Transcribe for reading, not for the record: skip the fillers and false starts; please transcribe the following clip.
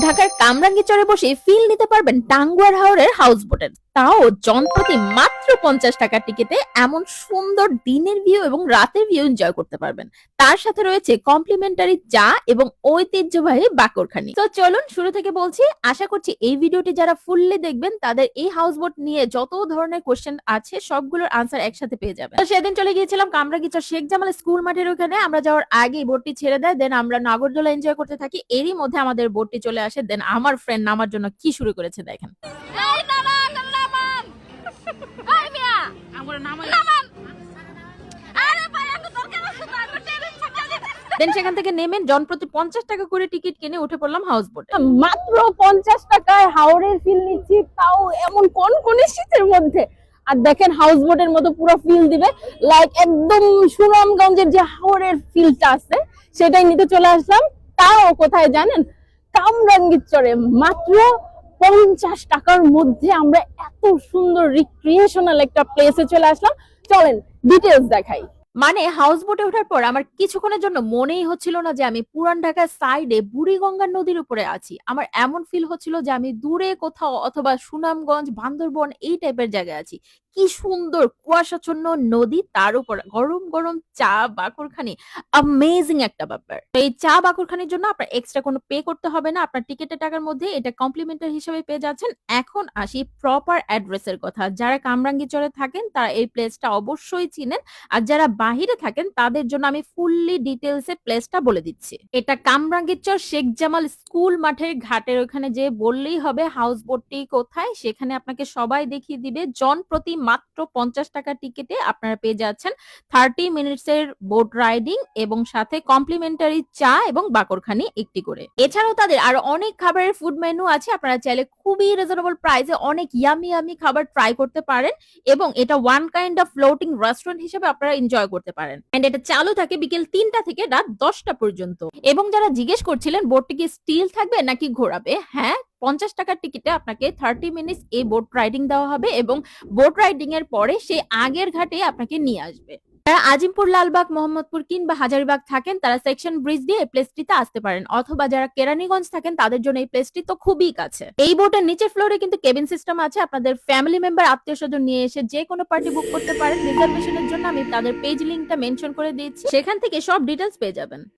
ঢাকার কামরাঙ্গীরচরে বসে ফিল নিতে পারবেন টাঙ্গুয়ার হাওরের হাউস বোটের, তাও জনপ্রতি মাত্র 50 টাকার টিকিটে। এমন সুন্দর দিনের ভিউ এবং রাতের ভিউ এনজয় করতে পারবেন। তার সাথে রয়েছে কমপ্লিমেন্টারি চা এবং ঐতিহ্যবাহী বাকরখানি। তো চলুন শুরু থেকে বলছি। আশা করছি এই ভিডিওটি যারা ফুললি দেখবেন তাদের এই হাউস বোট নিয়ে যত ধরনের কোশ্চেন আছে সবগুলোর আনসার একসাথে পেয়ে যাবেন। তো সেদিন চলে গিয়েছিলাম কামরাঙ্গীরচর শেখ জামাল স্কুল মাঠের ওখানে। আমরা যাওয়ার আগে বোটটি ছেড়ে দেয়, দেন আমরা নাগরদোলা এনজয় করতে থাকি। এরই মধ্যে আমাদের বোটটি চলে আসে, দেন আমার ফ্রেন্ড নামার জন্য কি শুরু করেছে দেখেন। দেন সেখান থেকে নেমে জনপ্রতি 50 টাকা করে টিকিট কিনে উঠে পড়লাম হাউস বোটে। মাত্র 50 টাকায় হাওরের ফিল নিচ্ছি, তাও এমন কোন শীতের মধ্যে। আর দেখেন হাউস বোটের মতো পুরো ফিল দিবে, লাইক একদম সুনামগঞ্জের যে হাওরের ফিলটা আছে সেটাই নিতে চলে আসলাম। তাও কোথায় জানেন? কামরাঙ্গীরচরে মাত্র 50 টাকার মধ্যে আমরা এত সুন্দর রিক্রিয়েশনাল একটা প্লেসে চলে আসলাম। চলেন ডিটেলস দেখাই। মানে হাউস বোটে ওঠার পর আমার কিছুক্ষণের জন্য মনেই হচ্ছিল না যে আমি পুরান ঢাকার সাইডে বুড়িগঙ্গা নদীর উপরে আছি। আমার এমন ফিল হচ্ছিল যে আমি দূরে কোথাও অথবা সুনামগঞ্জ, বান্দরবন এই টাইপের জায়গায় আছি। কি সুন্দর কুয়াশাচ্ছন্ন নদী, তার উপর গরম গরম চা বাকরখানি, অ্যামেজিং একটা ব্যাপার। তো এই চা বাকরখানির জন্য আপনার এক্সট্রা কোনো পে করতে হবে না, আপনার টিকেটের টাকার মধ্যে এটা কমপ্লিমেন্টারি হিসেবে পেয়ে যাচ্ছেন। এখন আসি প্রপার অ্যাড্রেসের কথা। যারা কামরাঙ্গীরচরে থাকেন তারা এই প্লেসটা অবশ্যই চিনেন, আর যারা বাহিরে থাকেন তাদের জন্য আমি ফুললি ডিটেলসে প্লেসটা বলে দিচ্ছি। এটা কামরাঙ্গীরচর শেখ জামাল স্কুল মাঠের ঘাটের ওখানে যে বললেই হবে হাউস বোটটি কোথায়, সেখানে আপনাকে সবাই দেখিয়ে দিবে। জনপ্রতি মাত্র 50 টাকা টিকিটে আপনারা পেয়ে যাচ্ছেন 30 মিনিটসের বোট রাইডিং এবং সাথে কমপ্লিমেন্টারি চা এবং বাকরখানি একটি করে। এছাড়াও তাদের আরো অনেক খাবারের ফুড মেনু আছে, আপনারা চাইলে খুবই রিজনেবল প্রাইসে অনেক ইয়ামি ইয়ামি খাবার ট্রাই করতে পারেন এবং এটা one kind of floating restaurant হিসেবে আপনারা এনজয় করতে পারেন। এন্ড এটা চালু থাকে বিকেল 3টা থেকে রাত 10টা পর্যন্ত। এবং যারা জিজ্ঞেস করছিলেন বোটটি কি স্টিল থাকবে নাকি ঘোরাবে, হ্যাঁ, 50 টাকার টিকিটে আপনাকে 30 মিনিটস এই বোট রাইডিং দেওয়া হবে এবং বোট রাইডিং এর পরে সেই আগের ঘাটে আপনাকে নিয়ে আসবে। যারা আজিমপুর, লালবাগ, মোহাম্মদপুর কিংবা হাজারীবাগ থাকেন তারা সেকশন ব্রিজ দিয়ে এই প্লেসটিতে আসতে পারেন, অথবা যারা কেরানীগঞ্জ থাকেন তাদের জন্য এই প্লেসটি তো খুবই কাছে। এই বোটের নিচের ফ্লোরে কিন্তু কেবিন সিস্টেম আছে, আপনাদের ফ্যামিলি মেম্বার, আত্মীয় স্বজন নিয়ে এসে যে কোনো পার্টি বুক করতে পারেন। রিজার্ভেশনের জন্য আমি তাদের পেজ লিংকটা মেনশন করে দিয়েছি, সেখান থেকে সব ডিটেলস পেয়ে যাবেন।